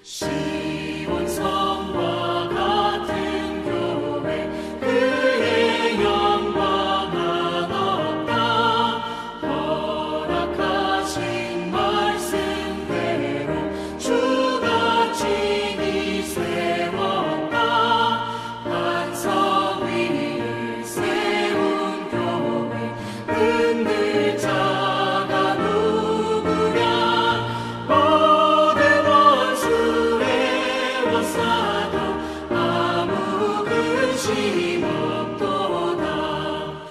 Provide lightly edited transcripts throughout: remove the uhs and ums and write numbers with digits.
시온성과 같은 교회 그의 영광 한없다. 허락하신 말씀대로 주가 친히 세웠다. 반석 위를 세운 교회 흔들 자가 누구랴. 모든 원수의 원사도 아무 근심 없도다.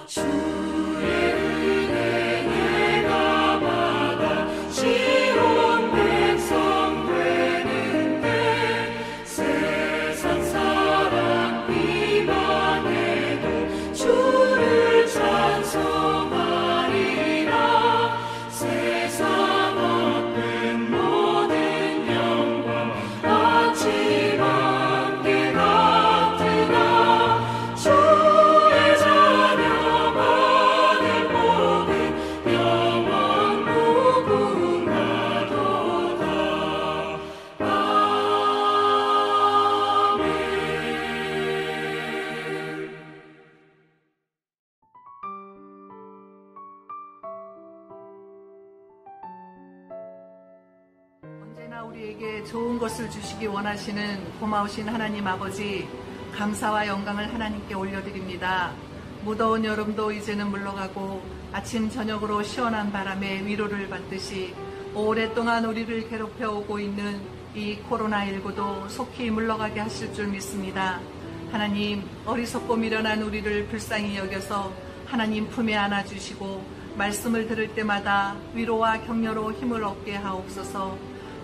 주의 은혜 내가 받아 시온 백성 되는데 세상 사람 비방해도 주를 찬송하리라. 세상 얻는 모든 영광 아침 안개 같으나 주의 자녀 받을 복은 영원 무궁하도다. 아멘. 언제나 우리에게 좋은 것을 주시기 원하시는 고마우신 하나님 아버지, 감사와 영광을 하나님께 올려드립니다. 무더운 여름도 이제는 물러가고 아침 저녁으로 시원한 바람에 위로를 받듯이 오랫동안 우리를 괴롭혀 오고 있는 이 코로나19도 속히 물러가게 하실 줄 믿습니다. 하나님, 어리석고 미련한 우리를 불쌍히 여겨서 하나님 품에 안아주시고 말씀을 들을 때마다 위로와 격려로 힘을 얻게 하옵소서.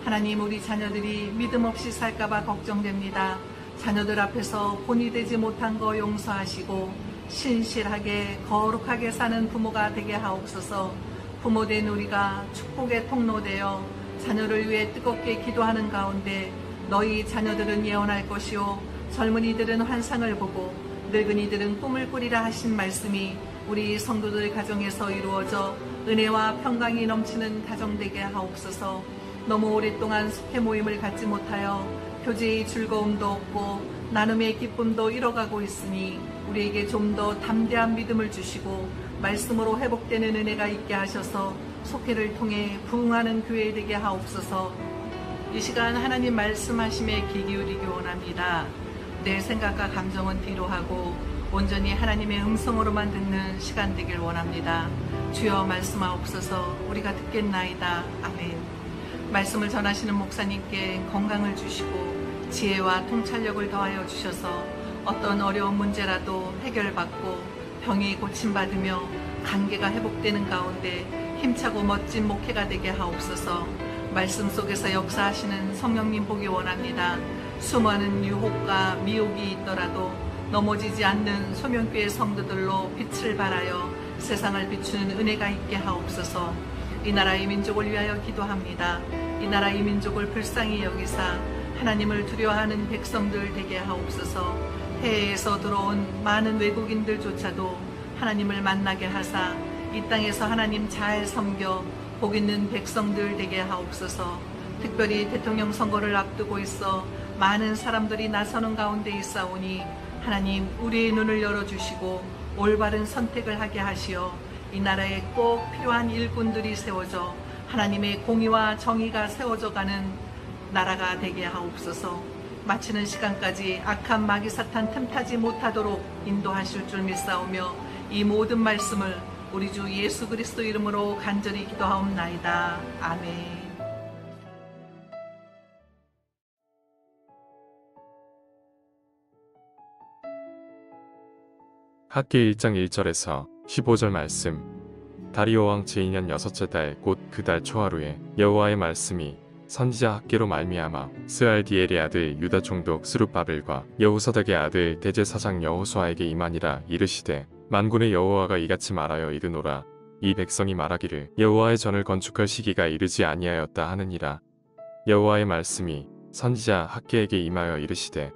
하나님, 우리 자녀들이 믿음 없이 살까봐 걱정됩니다. 자녀들 앞에서 본이 되지 못한 거 용서하시고 신실하게 거룩하게 사는 부모가 되게 하옵소서. 부모된 우리가 축복의 통로되어 자녀를 위해 뜨겁게 기도하는 가운데 너희 자녀들은 예언할 것이요 젊은이들은 환상을 보고 늙은이들은 꿈을 꾸리라 하신 말씀이 우리 성도들 가정에서 이루어져 은혜와 평강이 넘치는 가정 되게 하옵소서. 너무 오랫동안 속회 모임을 갖지 못하여 교제의 즐거움도 없고 나눔의 기쁨도 잃어가고 있으니 우리에게 좀 더 담대한 믿음을 주시고 말씀으로 회복되는 은혜가 있게 하셔서 속회를 통해 부흥하는 교회 되게 하옵소서. 이 시간 하나님 말씀하심에 귀 기울이기 원합니다. 내 생각과 감정은 뒤로 하고 온전히 하나님의 음성으로만 듣는 시간 되길 원합니다. 주여 말씀하옵소서. 우리가 듣겠나이다. 아멘. 말씀을 전하시는 목사님께 건강을 주시고 지혜와 통찰력을 더하여 주셔서 어떤 어려운 문제라도 해결받고 병이 고침받으며 관계가 회복되는 가운데 힘차고 멋진 목회가 되게 하옵소서. 말씀 속에서 역사하시는 성령님 보기 원합니다. 수많은 유혹과 미혹이 있더라도 넘어지지 않는 소명교회 성도들로 빛을 발하여 세상을 비추는 은혜가 있게 하옵소서. 이 나라의 민족을 위하여 기도합니다. 이 나라의 민족을 불쌍히 여기사 하나님을 두려워하는 백성들 되게 하옵소서. 해외에서 들어온 많은 외국인들조차도 하나님을 만나게 하사 이 땅에서 하나님 잘 섬겨 복 있는 백성들 되게 하옵소서. 특별히 대통령 선거를 앞두고 있어 많은 사람들이 나서는 가운데 있사오니 하나님 우리의 눈을 열어주시고 올바른 선택을 하게 하시어 이 나라에 꼭 필요한 일꾼들이 세워져 하나님의 공의와 정의가 세워져가는 나라가 되게 하옵소서. 마치는 시간까지 악한 마귀 사탄 틈타지 못하도록 인도하실 줄 믿사오며 이 모든 말씀을 우리 주 예수 그리스도 이름으로 간절히 기도하옵나이다. 아멘. 학기 1장 1절에서 15절 말씀. 다리오 왕 제2년 6째 달 곧 그 달 초하루에 여호와의 말씀이 선지자 학기로 말미암아 스알디엘의 아들 유다 총독 스룹바벨과 여호사닥의 아들 대제사장 여호수아에게 임하니라. 이르시되 만군의 여호와가 이같이 말하여 이르노라. 이 백성이 말하기를 여호와의 전을 건축할 시기가 이르지 아니하였다 하느니라. 여호와의 말씀이 선지자 학기에게 임하여 이르시되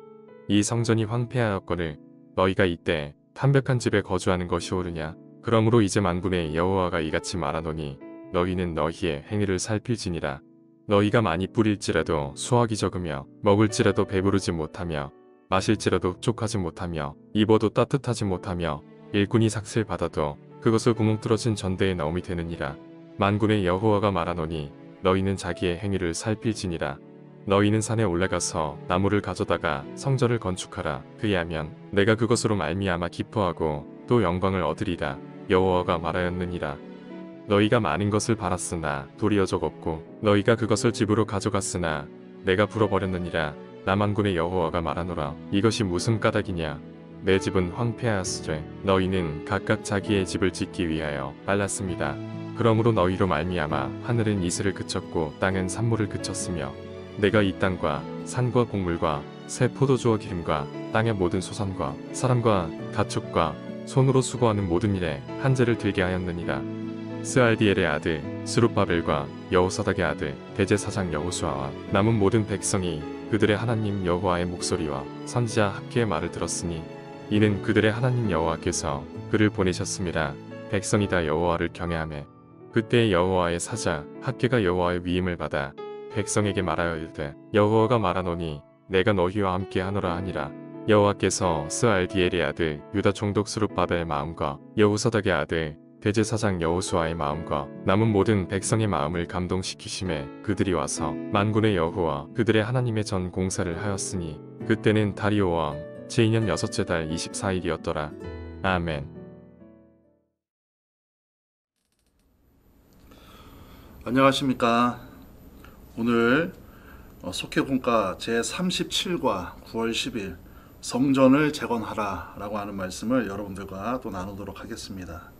이 성전이 황폐하였거늘 너희가 이때 판벽한 집에 거주하는 것이 옳으냐. 그러므로 이제 만군의 여호와가 이같이 말하노니 너희는 너희의 행위를 살필지니라. 너희가 많이 뿌릴지라도 수확이 적으며 먹을지라도 배부르지 못하며 마실지라도 족하지 못하며 입어도 따뜻하지 못하며 일꾼이 삭슬 받아도 그것을 구멍 뚫어진 전대에 넣음이 되느니라. 만군의 여호와가 말하노니 너희는 자기의 행위를 살필지니라. 너희는 산에 올라가서 나무를 가져다가 성전을 건축하라. 그리하면 내가 그것으로 말미암아 기뻐하고 또 영광을 얻으리라. 여호와가 말하였느니라. 너희가 많은 것을 팔았으나 도리어 적었고 너희가 그것을 집으로 가져갔으나 내가 불어버렸느니라. 나 만군의 여호와가 말하노라. 이것이 무슨 까닭이냐. 내 집은 황폐하였으되 너희는 각각 자기의 집을 짓기 위하여 빨랐습니다. 그러므로 너희로 말미암아 하늘은 이슬을 그쳤고 땅은 산물을 그쳤으며 내가 이 땅과 산과 곡물과 새 포도주와 기름과 땅의 모든 소산과 사람과 가축과 손으로 수고하는 모든 일에 한재를 들게 하였느니라. 스알디엘의 아들 스룹바벨과 여호사닥의 아들 대제사장 여호수아와 남은 모든 백성이 그들의 하나님 여호와의 목소리와 선지자 학개의 말을 들었으니 이는 그들의 하나님 여호와께서 그를 보내셨음이라. 백성이 다 여호와를 경외하며 그때 여호와의 사자 학개가 여호와의 위임을 받아 백성에게 말하여 이르되 여호와가 말하노니 내가 너희와 함께 하노라 하니라. 여호와께서 스알디엘의 아들 유다 총독 스룹바벨의 마음과 여호사닥의 아들 대제사장 여호수아의 마음과 남은 모든 백성의 마음을 감동시키심에 그들이 와서 만군의 여호와 그들의 하나님의 전 공사를 하였으니 그때는 다리오 왕 제2년 6째 달 24일이었더라. 아멘. 안녕하십니까. 오늘 속회공과 제37과 9월 10일 성전을 재건하라 라고 하는 말씀을 여러분들과 또 나누도록 하겠습니다.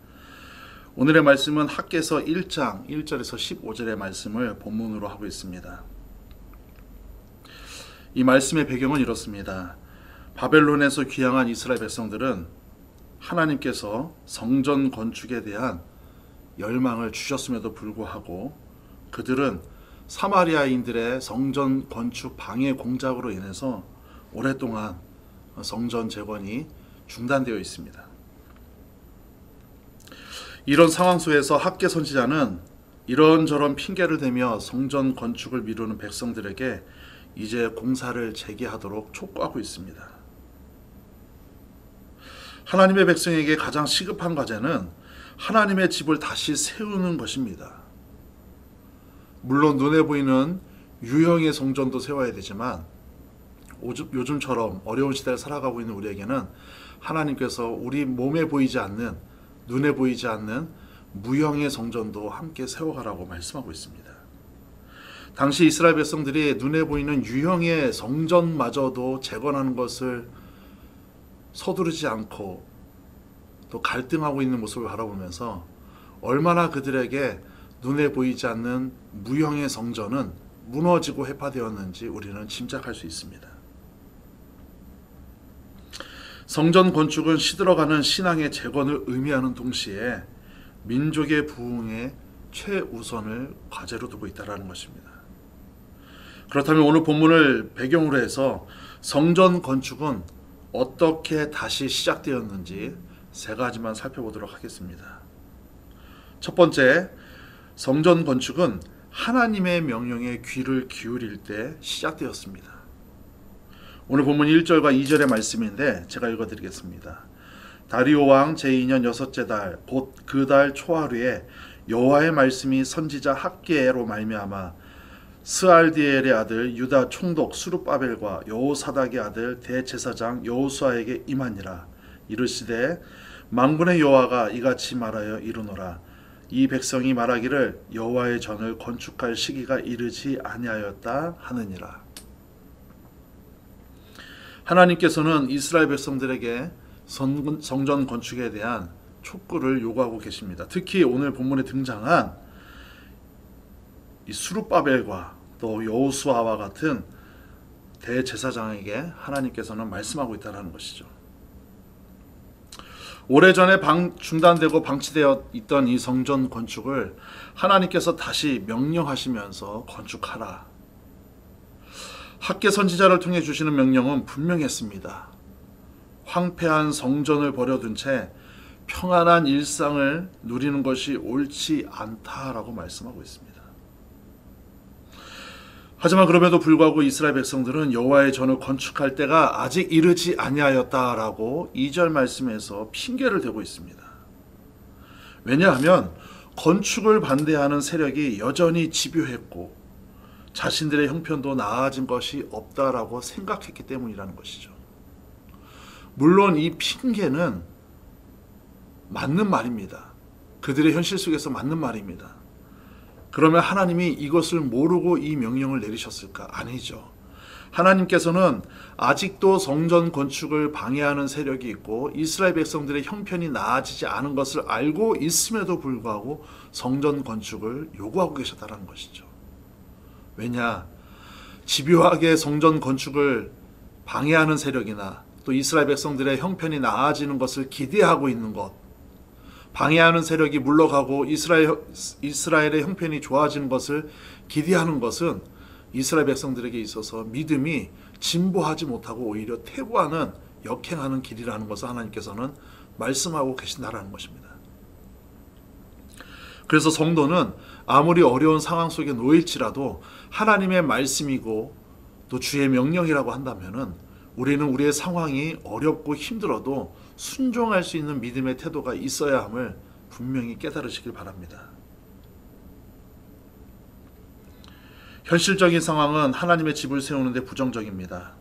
오늘의 말씀은 학개서 1장 1절에서 15절의 말씀을 본문으로 하고 있습니다. 이 말씀의 배경은 이렇습니다. 바벨론에서 귀향한 이스라엘 백성들은 하나님께서 성전 건축에 대한 열망을 주셨음에도 불구하고 그들은 사마리아인들의 성전 건축 방해 공작으로 인해서 오랫동안 성전 재건이 중단되어 있습니다. 이런 상황 속에서 학개 선지자는 이런저런 핑계를 대며 성전 건축을 미루는 백성들에게 이제 공사를 재개하도록 촉구하고 있습니다. 하나님의 백성에게 가장 시급한 과제는 하나님의 집을 다시 세우는 것입니다. 물론 눈에 보이는 유형의 성전도 세워야 되지만 요즘처럼 어려운 시대를 살아가고 있는 우리에게는 하나님께서 우리 몸에 보이지 않는, 눈에 보이지 않는 무형의 성전도 함께 세워가라고 말씀하고 있습니다. 당시 이스라엘 백성들이 눈에 보이는 유형의 성전마저도 재건하는 것을 서두르지 않고 또 갈등하고 있는 모습을 바라보면서 얼마나 그들에게 눈에 보이지 않는 무형의 성전은 무너지고 해파되었는지 우리는 짐작할 수 있습니다. 성전 건축은 시들어가는 신앙의 재건을 의미하는 동시에 민족의 부흥에 최우선을 과제로 두고 있다는 것입니다. 그렇다면 오늘 본문을 배경으로 해서 성전 건축은 어떻게 다시 시작되었는지 세 가지만 살펴보도록 하겠습니다. 첫 번째, 성전 건축은 하나님의 명령에 귀를 기울일 때 시작되었습니다. 오늘 본문 1절과 2절의 말씀인데 제가 읽어드리겠습니다. 다리오 왕 제2년 6째 달 곧 그 달 초하루에 여호와의 말씀이 선지자 학개로 말미암아 스알디엘의 아들 유다 총독 스룹바벨과 여호사닥의 아들 대제사장 여호수아에게 임하니라. 이르시되 만군의 여호와가 이같이 말하여 이르노라. 이 백성이 말하기를 여호와의 전을 건축할 시기가 이르지 아니하였다 하느니라. 하나님께서는 이스라엘 백성들에게 성전 건축에 대한 촉구를 요구하고 계십니다. 특히 오늘 본문에 등장한 이 스룹바벨과 또 여호수아와 같은 대제사장에게 하나님께서는 말씀하고 있다는 것이죠. 오래전에 중단되고 방치되어 있던 이 성전 건축을 하나님께서 다시 명령하시면서 건축하라. 학개 선지자를 통해 주시는 명령은 분명했습니다. 황폐한 성전을 버려둔 채 평안한 일상을 누리는 것이 옳지 않다라고 말씀하고 있습니다. 하지만 그럼에도 불구하고 이스라엘 백성들은 여호와의 전을 건축할 때가 아직 이르지 아니하였다라고 2절 말씀에서 핑계를 대고 있습니다. 왜냐하면 건축을 반대하는 세력이 여전히 집요했고 자신들의 형편도 나아진 것이 없다라고 생각했기 때문이라는 것이죠. 물론 이 핑계는 맞는 말입니다. 그들의 현실 속에서 맞는 말입니다. 그러면 하나님이 이것을 모르고 이 명령을 내리셨을까? 아니죠. 하나님께서는 아직도 성전 건축을 방해하는 세력이 있고 이스라엘 백성들의 형편이 나아지지 않은 것을 알고 있음에도 불구하고 성전 건축을 요구하고 계셨다는 것이죠. 왜냐? 집요하게 성전 건축을 방해하는 세력이나 또 이스라엘 백성들의 형편이 나아지는 것을 기대하고 있는 것, 방해하는 세력이 물러가고 이스라엘의 형편이 좋아지는 것을 기대하는 것은 이스라엘 백성들에게 있어서 믿음이 진보하지 못하고 오히려 퇴보하는 역행하는 길이라는 것을 하나님께서는 말씀하고 계신다라는 것입니다. 그래서 성도는 아무리 어려운 상황 속에 놓일지라도 하나님의 말씀이고 또 주의 명령이라고 한다면은 우리는 우리의 상황이 어렵고 힘들어도 순종할 수 있는 믿음의 태도가 있어야 함을 분명히 깨달으시길 바랍니다. 현실적인 상황은 하나님의 집을 세우는데 부정적입니다.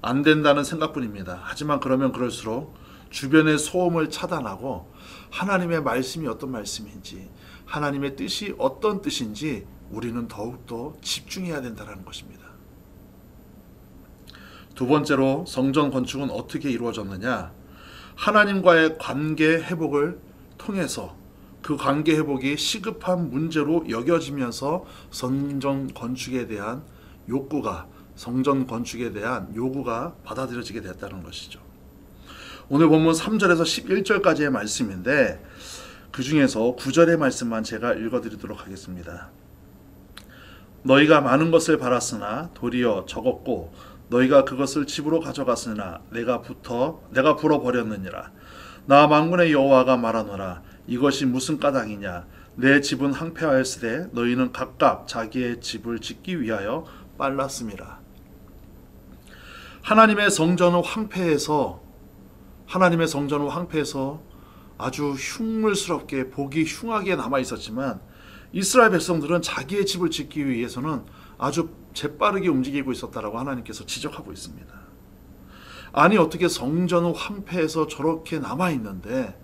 안 된다는 생각뿐입니다. 하지만 그러면 그럴수록 주변의 소음을 차단하고 하나님의 말씀이 어떤 말씀인지, 하나님의 뜻이 어떤 뜻인지 우리는 더욱더 집중해야 된다는 것입니다. 두 번째로 성전 건축은 어떻게 이루어졌느냐? 하나님과의 관계 회복을 통해서 그 관계 회복이 시급한 문제로 여겨지면서 성전 건축에 대한 욕구가 받아들여지게 됐다는 것이죠. 오늘 본문 3절에서 11절까지의 말씀인데 그 중에서 9절의 말씀만 제가 읽어드리도록 하겠습니다. 너희가 많은 것을 바랐으나 도리어 적었고 너희가 그것을 집으로 가져갔으나 내가 불어버렸느니라. 나 만군의 여호와가 말하노라. 이것이 무슨 까닭이냐? 내 집은 황폐하였으되 너희는 각각 자기의 집을 짓기 위하여 빨랐음이라. 하나님의 성전은 황폐해서 아주 흉물스럽게 보기 흉하게 남아 있었지만 이스라엘 백성들은 자기의 집을 짓기 위해서는 아주 재빠르게 움직이고 있었다라고 하나님께서 지적하고 있습니다. 아니 어떻게 성전은 황폐해서 저렇게 남아 있는데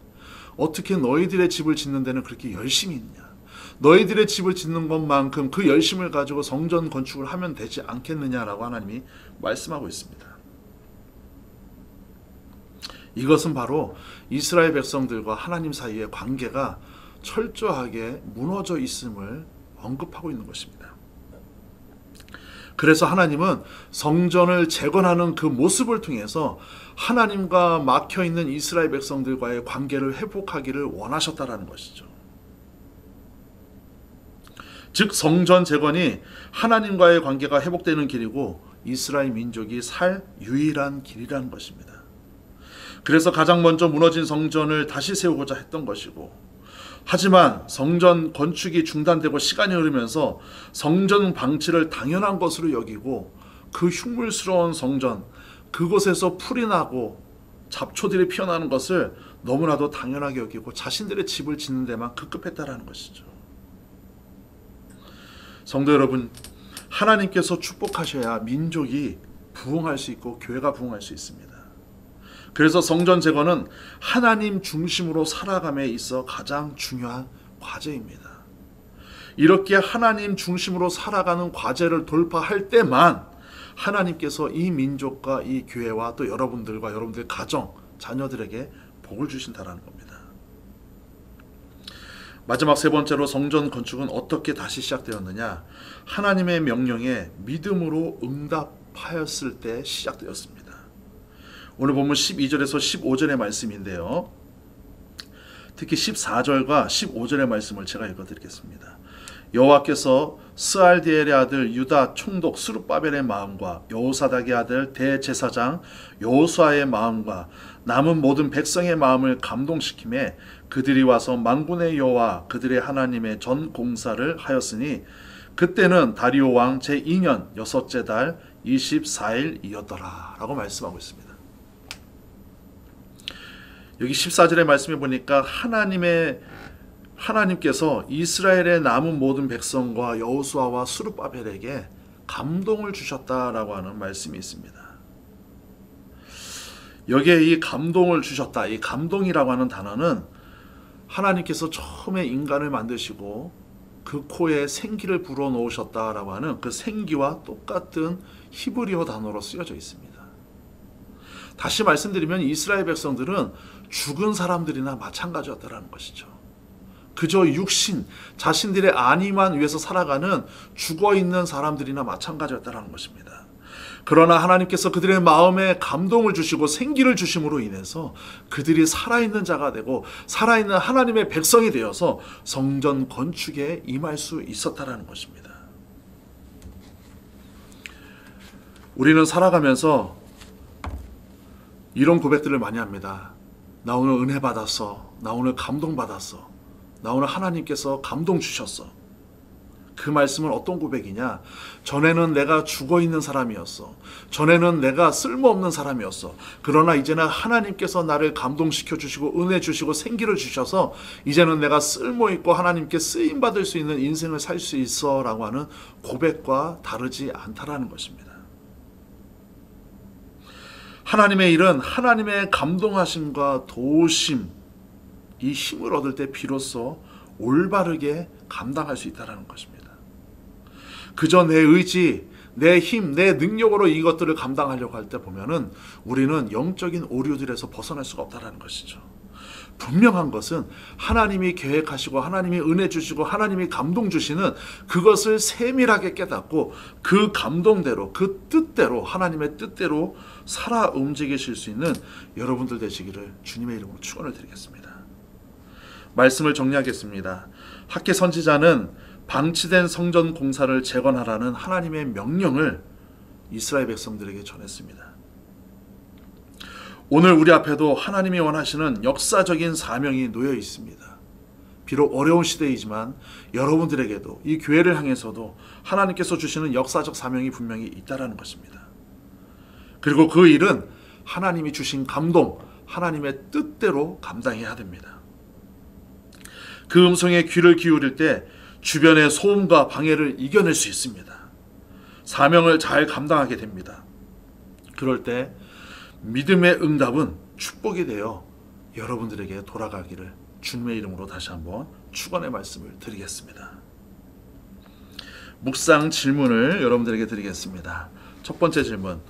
어떻게 너희들의 집을 짓는 데는 그렇게 열심히 있냐? 너희들의 집을 짓는 것만큼 그 열심을 가지고 성전 건축을 하면 되지 않겠느냐라고 하나님이 말씀하고 있습니다. 이것은 바로 이스라엘 백성들과 하나님 사이의 관계가 철저하게 무너져 있음을 언급하고 있는 것입니다. 그래서 하나님은 성전을 재건하는 그 모습을 통해서 하나님과 막혀있는 이스라엘 백성들과의 관계를 회복하기를 원하셨다라는 것이죠. 즉 성전 재건이 하나님과의 관계가 회복되는 길이고 이스라엘 민족이 살 유일한 길이라는 것입니다. 그래서 가장 먼저 무너진 성전을 다시 세우고자 했던 것이고, 하지만 성전 건축이 중단되고 시간이 흐르면서 성전 방치를 당연한 것으로 여기고 그 흉물스러운 성전, 그곳에서 풀이 나고 잡초들이 피어나는 것을 너무나도 당연하게 여기고 자신들의 집을 짓는 데만 급급했다라는 것이죠. 성도 여러분, 하나님께서 축복하셔야 민족이 부흥할 수 있고 교회가 부흥할 수 있습니다. 그래서 성전 재건은 하나님 중심으로 살아감에 있어 가장 중요한 과제입니다. 이렇게 하나님 중심으로 살아가는 과제를 돌파할 때만 하나님께서 이 민족과 이 교회와 또 여러분들과 여러분들의 가정, 자녀들에게 복을 주신다는 겁니다. 마지막 세 번째로 성전 건축은 어떻게 다시 시작되었느냐? 하나님의 명령에 믿음으로 응답하였을 때 시작되었습니다. 오늘 보면 12절에서 15절의 말씀인데요. 특히 14절과 15절의 말씀을 제가 읽어드리겠습니다. 여호와께서 스알디엘의 아들 유다 총독 스룹바벨의 마음과 여호사닥의 아들 대제사장 여호수아의 마음과 남은 모든 백성의 마음을 감동시키매 그들이 와서 만군의 여호와 그들의 하나님의 전 공사를 하였으니 그때는 다리오 왕 제2년 여섯째 달 24일이었더라 라고 말씀하고 있습니다. 여기 14절의 말씀에 보니까 하나님께서 이스라엘의 남은 모든 백성과 여호수아와 스룹바벨에게 감동을 주셨다라고 하는 말씀이 있습니다. 여기에 이 감동을 주셨다, 이 감동이라고 하는 단어는 하나님께서 처음에 인간을 만드시고 그 코에 생기를 불어넣으셨다라고 하는 그 생기와 똑같은 히브리어 단어로 쓰여져 있습니다. 다시 말씀드리면 이스라엘 백성들은 죽은 사람들이나 마찬가지였다라는 것이죠. 그저 육신, 자신들의 안위만 위해서 살아가는 죽어있는 사람들이나 마찬가지였다라는 것입니다. 그러나 하나님께서 그들의 마음에 감동을 주시고 생기를 주심으로 인해서 그들이 살아있는 자가 되고 살아있는 하나님의 백성이 되어서 성전 건축에 임할 수 있었다라는 것입니다. 우리는 살아가면서 이런 고백들을 많이 합니다. 나 오늘 은혜 받았어. 나 오늘 감동 받았어. 나 오늘 하나님께서 감동 주셨어. 그 말씀은 어떤 고백이냐? 전에는 내가 죽어있는 사람이었어. 전에는 내가 쓸모없는 사람이었어. 그러나 이제는 하나님께서 나를 감동시켜 주시고 은혜 주시고 생기를 주셔서 이제는 내가 쓸모있고 하나님께 쓰임받을 수 있는 인생을 살 수 있어 라고 하는 고백과 다르지 않다라는 것입니다. 하나님의 일은 하나님의 감동하심과 도우심, 이 힘을 얻을 때 비로소 올바르게 감당할 수 있다는 것입니다. 그저 내 의지, 내 힘, 내 능력으로 이것들을 감당하려고 할 때 보면은 우리는 영적인 오류들에서 벗어날 수가 없다는 것이죠. 분명한 것은 하나님이 계획하시고 하나님이 은혜 주시고 하나님이 감동 주시는 그것을 세밀하게 깨닫고 그 감동대로, 그 뜻대로, 하나님의 뜻대로 살아 움직이실 수 있는 여러분들 되시기를 주님의 이름으로 축원을 드리겠습니다. 말씀을 정리하겠습니다. 학개 선지자는 방치된 성전 공사를 재건하라는 하나님의 명령을 이스라엘 백성들에게 전했습니다. 오늘 우리 앞에도 하나님이 원하시는 역사적인 사명이 놓여 있습니다. 비록 어려운 시대이지만 여러분들에게도 이 교회를 향해서도 하나님께서 주시는 역사적 사명이 분명히 있다는 것입니다. 그리고 그 일은 하나님이 주신 감동, 하나님의 뜻대로 감당해야 됩니다. 그 음성에 귀를 기울일 때 주변의 소음과 방해를 이겨낼 수 있습니다. 사명을 잘 감당하게 됩니다. 그럴 때 믿음의 응답은 축복이 되어 여러분들에게 돌아가기를 주님의 이름으로 다시 한번 축원의 말씀을 드리겠습니다. 묵상 질문을 여러분들에게 드리겠습니다. 첫 번째 질문,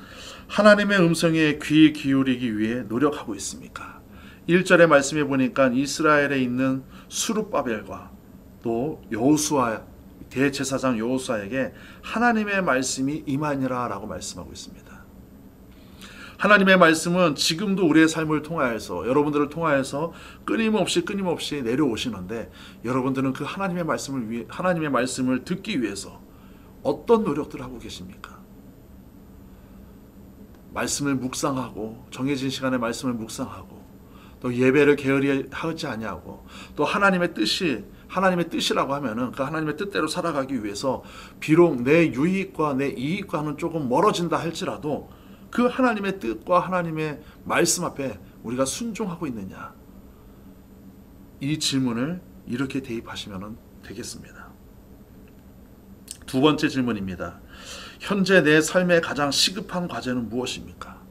하나님의 음성에 귀 기울이기 위해 노력하고 있습니까? 1절의 말씀에 보니까 이스라엘에 있는 스룹바벨과 또 여호수아, 대제사장 여호수아에게 하나님의 말씀이 임하니라 라고 말씀하고 있습니다. 하나님의 말씀은 지금도 우리의 삶을 통하여서, 여러분들을 통하여서 끊임없이 내려오시는데 여러분들은 그 하나님의 말씀을 듣기 위해서 어떤 노력들을 하고 계십니까? 말씀을 묵상하고, 정해진 시간에 말씀을 묵상하고, 또 예배를 게으리 하지 아니하고, 또 하나님의 뜻이라고 하면은 그 하나님의 뜻대로 살아가기 위해서 비록 내 유익과 내 이익과는 조금 멀어진다 할지라도 그 하나님의 뜻과 하나님의 말씀 앞에 우리가 순종하고 있느냐, 이 질문을 이렇게 대입하시면 되겠습니다. 두 번째 질문입니다. 현재 내 삶의 가장 시급한 과제는 무엇입니까?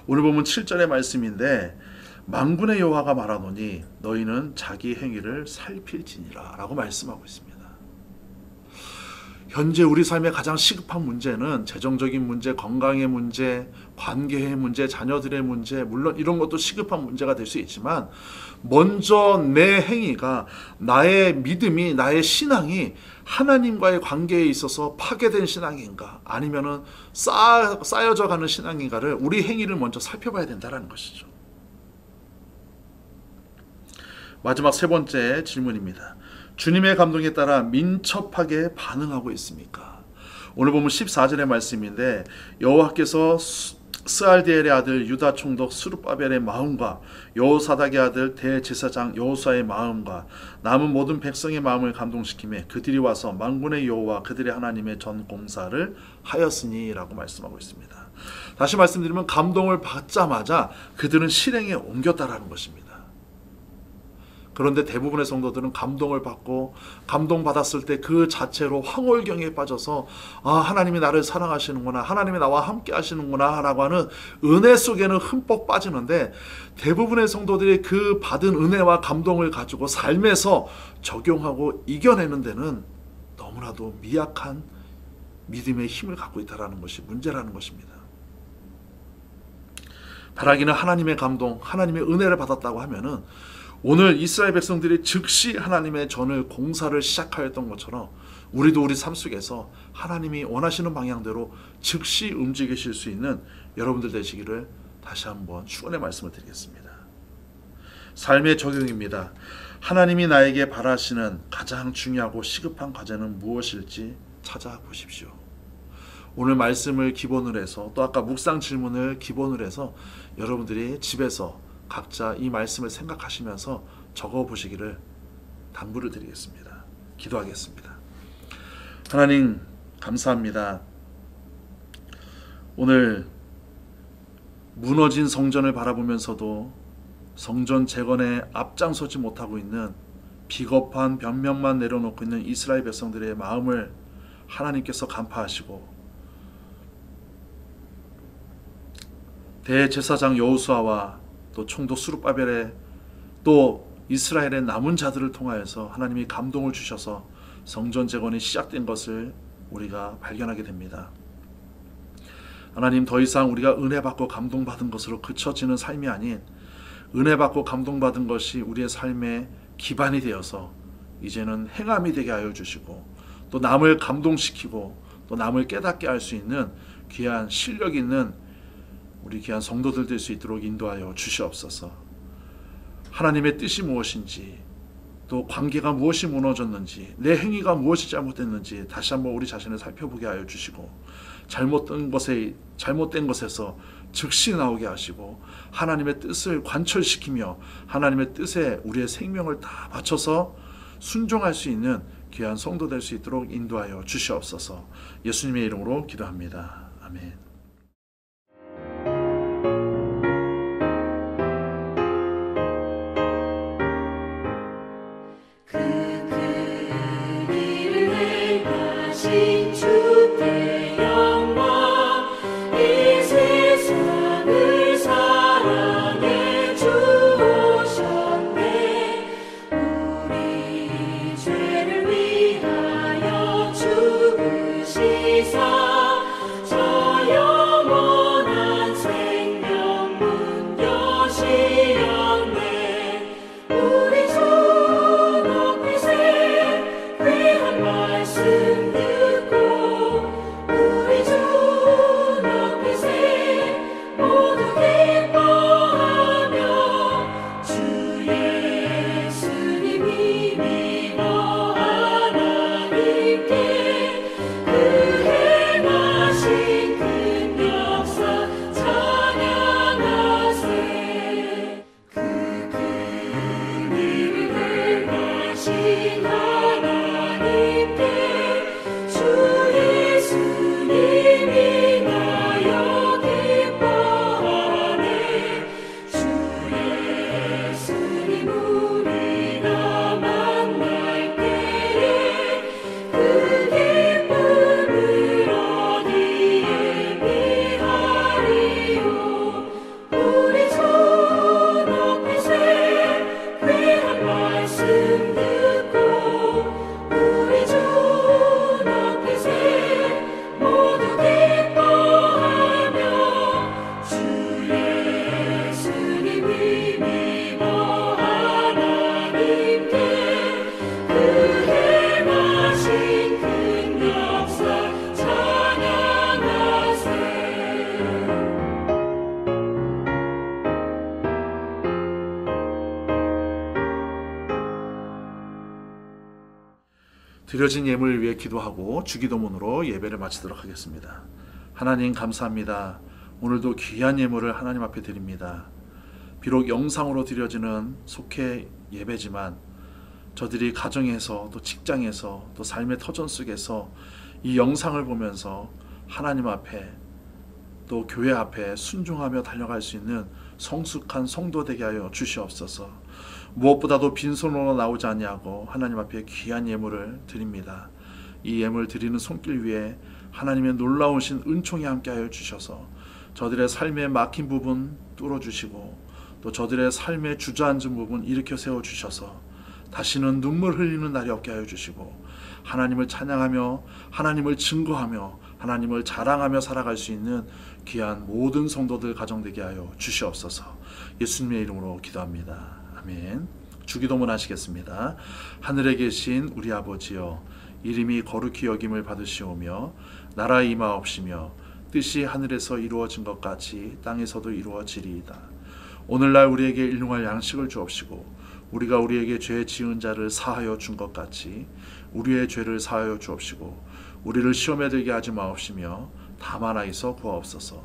오늘 보면 7절의 말씀인데, 만군의 여호와가 말하노니 너희는 자기 행위를 살필지니라 라고 말씀하고 있습니다. 현재 우리 삶의 가장 시급한 문제는 재정적인 문제, 건강의 문제, 관계의 문제, 자녀들의 문제, 물론 이런 것도 시급한 문제가 될 수 있지만 먼저 내 행위가, 나의 믿음이, 나의 신앙이 하나님과의 관계에 있어서 파괴된 신앙인가 아니면은 쌓여져 가는 신앙인가를, 우리 행위를 먼저 살펴봐야 된다는 것이죠. 마지막 세 번째 질문입니다. 주님의 감동에 따라 민첩하게 반응하고 있습니까? 오늘 보면 14절의 말씀인데 여호와께서 스알디엘의 아들 유다 총독 스룹바벨의 마음과 여호사닥의 아들 대제사장 여호수아의 마음과 남은 모든 백성의 마음을 감동시키며 그들이 와서 만군의 여호와 그들의 하나님의 전 공사를 하였으니라고 말씀하고 있습니다. 다시 말씀드리면 감동을 받자마자 그들은 실행에 옮겼다라는 것입니다. 그런데 대부분의 성도들은 감동을 받고 감동받았을 때 그 자체로 황홀경에 빠져서 하나님이 나를 사랑하시는구나, 하나님이 나와 함께 하시는구나 라고 하는 은혜 속에는 흠뻑 빠지는데, 대부분의 성도들이 그 받은 은혜와 감동을 가지고 삶에서 적용하고 이겨내는 데는 너무나도 미약한 믿음의 힘을 갖고 있다는 것이 문제라는 것입니다. 바라기는 하나님의 감동, 하나님의 은혜를 받았다고 하면은 오늘 이스라엘 백성들이 즉시 하나님의 전을 공사를 시작하였던 것처럼 우리도 우리 삶 속에서 하나님이 원하시는 방향대로 즉시 움직이실 수 있는 여러분들 되시기를 다시 한번 축원의 말씀을 드리겠습니다. 삶의 적용입니다. 하나님이 나에게 바라시는 가장 중요하고 시급한 과제는 무엇일지 찾아보십시오. 오늘 말씀을 기본으로 해서, 또 아까 묵상 질문을 기본으로 해서 여러분들이 집에서 각자 이 말씀을 생각하시면서 적어보시기를 당부를 드리겠습니다. 기도하겠습니다. 하나님 감사합니다. 오늘 무너진 성전을 바라보면서도 성전 재건에 앞장서지 못하고 있는 비겁한 변명만 내려놓고 있는 이스라엘 백성들의 마음을 하나님께서 간파하시고 대제사장 여호수아와 또 총독 스룹바벨의 또 이스라엘의 남은 자들을 통하여서 하나님이 감동을 주셔서 성전 재건이 시작된 것을 우리가 발견하게 됩니다. 하나님, 더 이상 우리가 은혜 받고 감동받은 것으로 그쳐지는 삶이 아닌 은혜 받고 감동받은 것이 우리의 삶의 기반이 되어서 이제는 행함이 되게 하여 주시고 또 남을 감동시키고 또 남을 깨닫게 할 수 있는 귀한 실력 있는 우리 귀한 성도들 될 수 있도록 인도하여 주시옵소서. 하나님의 뜻이 무엇인지, 또 관계가 무엇이 무너졌는지, 내 행위가 무엇이 잘못됐는지 다시 한번 우리 자신을 살펴보게 하여 주시고 잘못된 것에서 즉시 나오게 하시고 하나님의 뜻을 관철시키며 하나님의 뜻에 우리의 생명을 다 바쳐서 순종할 수 있는 귀한 성도 될 수 있도록 인도하여 주시옵소서. 예수님의 이름으로 기도합니다. 아멘. 드려진 예물을 위해 기도하고 주기도문으로 예배를 마치도록 하겠습니다. 하나님 감사합니다. 오늘도 귀한 예물을 하나님 앞에 드립니다. 비록 영상으로 드려지는 속회 예배지만 저들이 가정에서 또 직장에서 또 삶의 터전 속에서 이 영상을 보면서 하나님 앞에 또 교회 앞에 순종하며 달려갈 수 있는 성숙한 성도 되게 하여 주시옵소서. 무엇보다도 빈손으로 나오지 아니하고 하나님 앞에 귀한 예물을 드립니다. 이 예물 드리는 손길 위에 하나님의 놀라우신 은총이 함께하여 주셔서 저들의 삶에 막힌 부분 뚫어주시고 또 저들의 삶에 주저앉은 부분 일으켜 세워주셔서 다시는 눈물 흘리는 날이 없게 하여 주시고 하나님을 찬양하며 하나님을 증거하며 하나님을 자랑하며 살아갈 수 있는 귀한 모든 성도들 가정되게 하여 주시옵소서. 예수님의 이름으로 기도합니다. 아멘. 주기도문 하시겠습니다. 하늘에 계신 우리 아버지여, 이름이 거룩히 여김을 받으시오며 나라 임하옵시며 뜻이 하늘에서 이루어진 것 같이 땅에서도 이루어지리이다. 오늘날 우리에게 일용할 양식을 주옵시고 우리가 우리에게 죄 지은 자를 사하여 준 것 같이 우리의 죄를 사하여 주옵시고 우리를 시험에 들게 하지 마옵시며 다만 하에서 구하옵소서.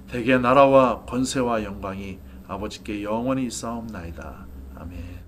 대개 나라와 권세와 영광이 아버지께 영원히 있사옵나이다. 아멘.